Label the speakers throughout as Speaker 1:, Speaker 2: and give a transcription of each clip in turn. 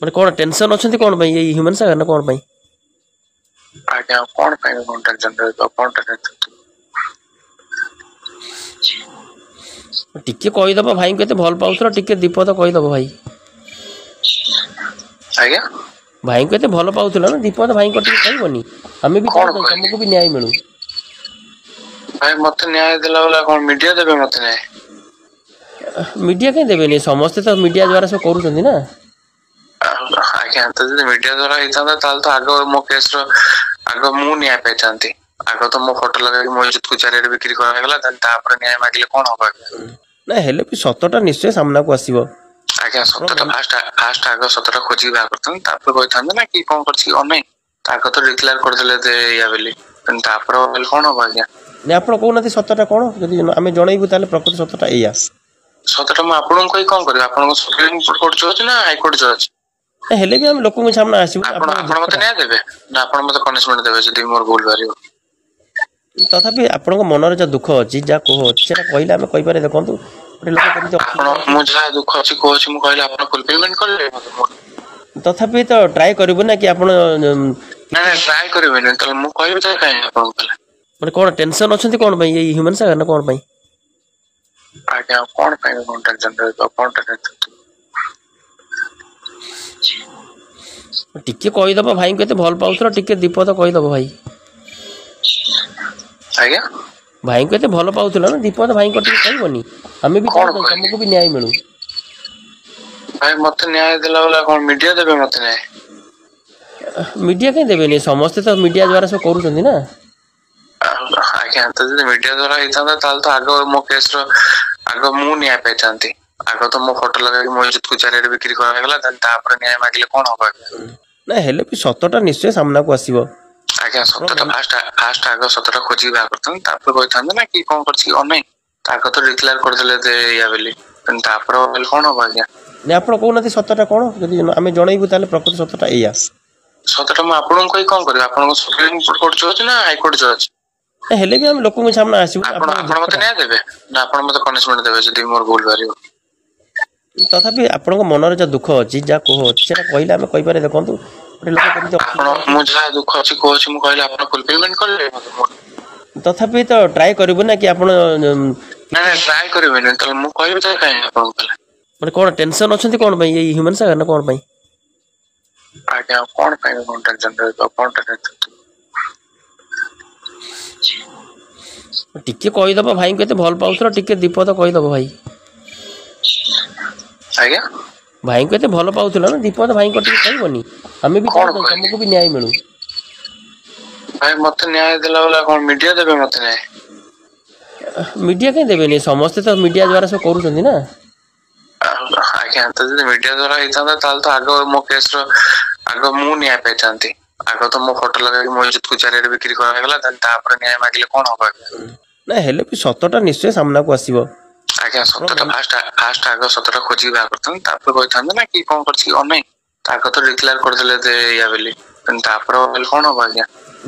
Speaker 1: ମାନେ କଣ ଟେନସନ ଅଛନ୍ତି କଣ ପାଇଁ ଏଇ ହ୍ୟୁମାନ ସାଗର ନା କଣ ପାଇଁ?
Speaker 2: ଆଜ୍ଞା କଣ ପାଇଁ ଟେନସନ ରହିବ କଣ ଟେନସନ?
Speaker 1: ଟିକେ କହିଦବ ଭାଇଙ୍କୁ ଏତେ ଭଲ ପାଉଥିଲ ଟିକେ ଦୀପଦ କହିଦବ ଭାଇ।
Speaker 2: ଆଜ୍ଞା
Speaker 1: ଭାଇଙ୍କୁ ଏତେ ଭଲ ପାଉଥିଲ ନା ଦୀପଦ ଭାଇଙ୍କ ଟିକେ କହିବନି? ଆମେ ବି
Speaker 2: କଣ
Speaker 1: ଚାହୁଁଛୁ
Speaker 2: କହିଲି
Speaker 1: ତମକୁ ବି ନ୍ୟାୟ ମିଳୁ।
Speaker 2: ଭାଇ ମତେ ନ୍ୟାୟ ଦେଲା ବେଳେ କଣ ମିଡିଆ ଦେବେ ମତେ ନ୍ୟାୟ?
Speaker 1: ମିଡିଆ କାହିଁ ଦେବେନି ସମସ୍ତେ ତ ମିଡିଆ ଦ୍ଵାରା ସବୁ କରୁଛନ୍ତି ନା।
Speaker 2: ଆଜ୍ଞା ତ ଯଦି ମିଡିଆ ଦ୍ଵାରା ହେଇଥାନ୍ତା ତାହେଲେ ତ ଆଗ ମୋ କେସ ର ଆଗ ମୁଁ ନ୍ୟାୟ ପାଇଥାନ୍ତି। ଆଗ ତ ମୋ ଫଟୋ ଲଗେଇକି ମୋ ଇଜ୍ଜତକୁ ଚାରିଆଡେ ବିକ୍ରି କରାଗଲା ତାପରେ ନ୍ୟାୟ ମାଗିଲେ କଣ ହବ?
Speaker 1: ନା ହେଲେ ବି ସତଟା ନିଶ୍ଚୟ ସାମ୍ନାକୁ ଆସିବ।
Speaker 2: ଆଜ୍ଞା ସତଟା ଫାଷ୍ଟ ଆଗ ସତଟା ଖୋଜିକି ବାହାର କରିଥାନ୍ତି ତାପରେ କହିଥାନ୍ତେ ନା କି କଣ କରିଛି କି ଅନେଇ ଆଗ ତ ଡିକ୍ଲେୟାର କରିଦେଲେ ଯେ ଏଇଆ ବୋଲି ତାପରେ କଣ ହବ ଆଜ୍ଞା?
Speaker 1: ଆପଣ କହୁନାହାନ୍ତି ସତଟା କଣ ଯଦି ଆମେ ଜଣେଇବୁ ତାହେଲେ ପ୍ରକୃତ ସତଟା ଏଇଆ।
Speaker 2: ସତଟା ମୁଁ ଆପଣଙ୍କୁ କହି କଣ କରିବି? ଆପଣଙ୍କ ସୁପ୍ରିମକୋର୍ଟ ଜଜ ନା ହାଇକୋର୍ଟ ଜଜ?
Speaker 1: ହେଲେ ବି ଆମେ ଲୋକଙ୍କ ସାମ୍ନା ଆସିବୁ।
Speaker 2: ଆପଣ ମତେ ନ୍ୟାୟ ଦେବେ ନା ଆପଣ ମତେ ପନିଶମେଣ୍ଟ ଦେବେ ଯଦି ମୋର ଭୁଲ ବାହାରିବ?
Speaker 1: ତଥାପି ଆପଣଙ୍କ ମନରେ ଯାହା ଦୁଃଖ ଅଛି ଯାହା କୋହ ଅଛି ସେଟା କହିଲେ ଆମେ କହିପାରିବା। ଦେଖନ୍ତୁ ଗୋଟେ ଲୋକ କେମିତି
Speaker 2: ଆପଣ ମୁଁ ଯାହା ଦୁଃଖ ଅଛି କହୁଛି ମୁଁ କହିଲେ ଆପଣ ଫୁଲଫିଲମେଣ୍ଟ କରିବେ?
Speaker 1: ତଥାପି ତ ଟ୍ରାଏ କରିବୁ ନା କି ଆପଣ
Speaker 2: ନାଇଁ ଟ୍ରାଏ କରିବେନି ତାହେଲେ ମୁଁ କହିବି ତାହେଲେ କାହିଁ ଆପଣଙ୍କୁ ତାହେଲେ?
Speaker 1: ମାନେ କଣ ଟେନସନ ଅଛନ୍ତି କଣ ପାଇଁ ଏଇ ହ୍ୟୁମାନ ସାଗର ନା କଣ ପାଇଁ?
Speaker 2: ଆଜ୍ଞା କଣ ପାଇଁ ଟେନସନ ରହିବ କଣ ଟେନସନ?
Speaker 1: ଟିକେ କହିଦବ ଭାଇଙ୍କୁ ଏତେ ଭଲ ପାଉଥିଲ ଟିକେ ଦୀପଦ କହିଦବ ଭାଇ।
Speaker 2: ଆଜ୍ଞା
Speaker 1: ଭାଇଙ୍କୁ ଏତେ ଭଲ ପାଉଥିଲ ନା ଦୀପଦ ଭାଇଙ୍କ ଟିକେ କହିବନି? ଆମେ ବି
Speaker 2: କଣ
Speaker 1: ଚାହୁଁଛୁ
Speaker 2: କହିଲି
Speaker 1: ତମକୁ ବି ନ୍ୟାୟ ମିଳୁ।
Speaker 2: ଭାଇ ମତେ ନ୍ୟାୟ ଦେଲା ବେଳେ କଣ ମିଡିଆ ଦେବେ ମତେ ନ୍ୟାୟ?
Speaker 1: ମିଡିଆ କାହିଁ ଦେବେନି ସମସ୍ତେ ତ ମିଡିଆ ଦ୍ଵାରା ସବୁ କରୁଛନ୍ତି ନା।
Speaker 2: ଆଜ୍ଞା ତ ଯଦି ମିଡିଆ ଦ୍ଵାରା ହେଇଥାନ୍ତା ତାହେଲେ ତ ଆଗ ମୋ କେସ ର ଆଗ ମୁଁ ନ୍ୟାୟ ପାଇଥାନ୍ତି। ଆଗ ତ ମୋ ଫଟୋ ଲଗେଇକି ମୋ ଇଜ୍ଜତକୁ ଚାରିଆଡେ ବିକ୍ରି କରାଗଲା ତାପରେ ନ୍ୟାୟ ମାଗିଲେ କଣ ହବ?
Speaker 1: ନା ହେଲେ ବି ସତଟା ନିଶ୍ଚୟ ସାମ୍ନାକୁ ଆସିବ।
Speaker 2: ଆଜ୍ଞା ସତଟା ଫାଷ୍ଟ ଆଗ ସତଟା ଖୋଜିକି ବାହାର କରିଥାନ୍ତି ତାପରେ କହିଥାନ୍ତେ ନା କି କଣ କରିଛି କି ଅନେଇ ଆଗ ତ ଡିକ୍ଲେୟାର କରିଦେଲେ ଯେ ଏଇଆ ବୋଲି ତାପରେ କଣ ହବ ଆଜ୍ଞା?
Speaker 1: ଆପଣ କହୁନାହାନ୍ତି ସତଟା କଣ ଯଦି ଆମେ ଜଣେଇବୁ ତାହେଲେ ପ୍ରକୃତ ସତଟା ଏଇଆ।
Speaker 2: ସତଟା ମୁଁ ଆପଣଙ୍କୁ କହି କଣ କରିବି? ଆପଣଙ୍କ ସୁପ୍ରିମକୋର୍ଟ ଜଜ ନା ହାଇକୋର୍ଟ ଜଜ?
Speaker 1: ହେଲେ ବି ଆମେ ଲୋକଙ୍କ ସାମ୍ନା ଆସିବୁ।
Speaker 2: ଆପଣ ମତେ ନ୍ୟାୟ ଦେବେ ନା ଆପଣ ମତେ ପନିଶମେଣ୍ଟ ଦେବେ ଯଦି ମୋର ଭୁଲ ବାହାରିବ?
Speaker 1: ତଥାପି ଆପଣଙ୍କ ମନରେ ଯାହା ଦୁଃଖ ଅଛି ଯାହା କୋହ ଅଛି ସେଟା କହିଲେ ଆମେ କହିପାରିବା। ଦେଖନ୍ତୁ ଗୋଟେ ଲୋକ କେମିତି
Speaker 2: ମୁଁ ଯାହା ଦୁଃଖ ଅଛି କହୁଛି ମୁଁ କହିଲେ ଆପଣ ଫୁଲଫିଲମେଣ୍ଟ କରିବେ?
Speaker 1: ତଥାପି ତ ଟ୍ରାଏ କରିବୁ ନା କି ଆପଣ
Speaker 2: ନାଇଁ ଟ୍ରାଏ କରିବେନି ତାହେଲେ ମୁଁ କହିବି ତାହେଲେ କାହିଁ ଆପଣଙ୍କୁ ତାହେଲେ?
Speaker 1: ମାନେ କଣ ଟେନସନ ଅଛନ୍ତି କଣ ପାଇଁ ଏଇ ହ୍ୟୁମାନ ସାଗର ନା କଣ ପାଇଁ?
Speaker 2: ଆଜ୍ଞା କଣ ପାଇଁ ଟେନସନ ରହିବ କଣ ଟେନସନ?
Speaker 1: ଟିକେ କହିଦବ ଭାଇଙ୍କୁ ଏତେ ଭଲ ପାଉଥିଲ ଟିକେ ଦୀପଦ କହିଦବ ଭାଇ।
Speaker 2: ଆଜ୍ଞା
Speaker 1: ଭାଇଙ୍କୁ ଏତେ ଭଲ ପାଉଥିଲ ନା ଦୀପଦ ଭାଇଙ୍କ ଟିକେ କହିବନି? ଆମେ ବି
Speaker 2: କଣ
Speaker 1: ଚାହୁଁଛୁ
Speaker 2: କହିଲି
Speaker 1: ତମକୁ ବି ନ୍ୟାୟ ମିଳୁ।
Speaker 2: ଭାଇ ମତେ ନ୍ୟାୟ ଦେଲା ବେଳେ କଣ ମିଡିଆ ଦେବେ ମତେ ନ୍ୟାୟ?
Speaker 1: ମିଡିଆ କାହିଁ ଦେବେନି ସମସ୍ତେ ତ ମିଡିଆ ଦ୍ଵାରା ସବୁ କରୁଛନ୍ତି ନା।
Speaker 2: ଆଜ୍ଞା ତ ଯଦି ମିଡିଆ ଦ୍ଵାରା ହେଇଥାନ୍ତା ତାହେଲେ ତ ଆଗ ମୋ କେସ ର ଆଗ ମୁଁ ନ୍ୟାୟ ପାଇଥାନ୍ତି। ଆଗ ତ ମୋ ଫଟୋ ଲଗେଇକି ମୋ ଇଜ୍ଜତକୁ ଚାରିଆଡେ ବିକ୍ରି କରାଗଲା ତାପରେ ନ୍ୟାୟ ମାଗିଲେ କଣ ହବ?
Speaker 1: ନା ହେଲେ ବି ସତଟା ନିଶ୍ଚୟ ସାମ୍ନାକୁ ଆସିବ।
Speaker 2: ଆଜ୍ଞା ସତଟା ଫାଷ୍ଟ ଆଗ ସତଟା ଖୋଜିକି ବାହାର କରିଥାନ୍ତି ତାପରେ କହିଥାନ୍ତେ ନା କି କଣ କରିଛି କି ଅନେଇ ଆଗ ତ ଡିକ୍ଲେୟାର କରିଦେଲେ ଯେ ଏଇଆ ବୋଲି ତାପରେ କଣ ହବ ଆଜ୍ଞା?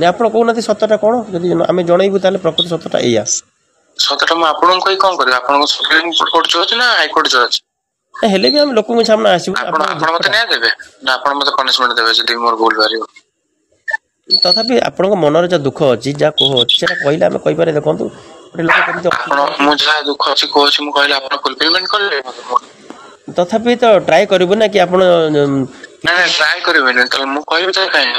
Speaker 1: ଆପଣ କହୁନାହାନ୍ତି ସତଟା କଣ ଯଦି ଆମେ ଜଣେଇବୁ ତାହେଲେ ପ୍ରକୃତ ସତଟା ଏଇଆ।
Speaker 2: ସତଟା ମୁଁ ଆପଣଙ୍କୁ କହି କଣ କରିବି? ଆପଣଙ୍କ ସୁପ୍ରିମକୋର୍ଟ ଜଜ ନା ହାଇକୋର୍ଟ ଜଜ?
Speaker 1: ହେଲେ ବି ଆମେ ଲୋକଙ୍କ ସାମ୍ନା ଆସିବୁ।
Speaker 2: ଆପଣ ମତେ ନ୍ୟାୟ ଦେବେ ନା ଆପଣ ମତେ ପନିଶମେଣ୍ଟ ଦେବେ ଯଦି ମୋର ଭୁଲ ବାହାରିବ?
Speaker 1: ତଥାପି ଆପଣଙ୍କ ମନରେ ଯାହା ଦୁଃଖ ଅଛି ଯାହା କୋହ ଅଛି ସେଟା କହିଲେ ଆମେ କହିପାରିବା। ଦେଖନ୍ତୁ ଗୋଟେ ଲୋକ କେମିତି
Speaker 2: ମୁଁ ଯାହା ଦୁଃଖ ଅଛି କହୁଛି ମୁଁ କହିଲେ ଆପଣ ଫୁଲଫିଲମେଣ୍ଟ କରିବେ?
Speaker 1: ତଥାପି ତ ଟ୍ରାଏ କରିବୁ ନା କି ଆପଣ
Speaker 2: ନାଇଁ ଟ୍ରାଏ କରିବେନି ତାହେଲେ ମୁଁ କହିବି ତାହେଲେ କାହିଁ?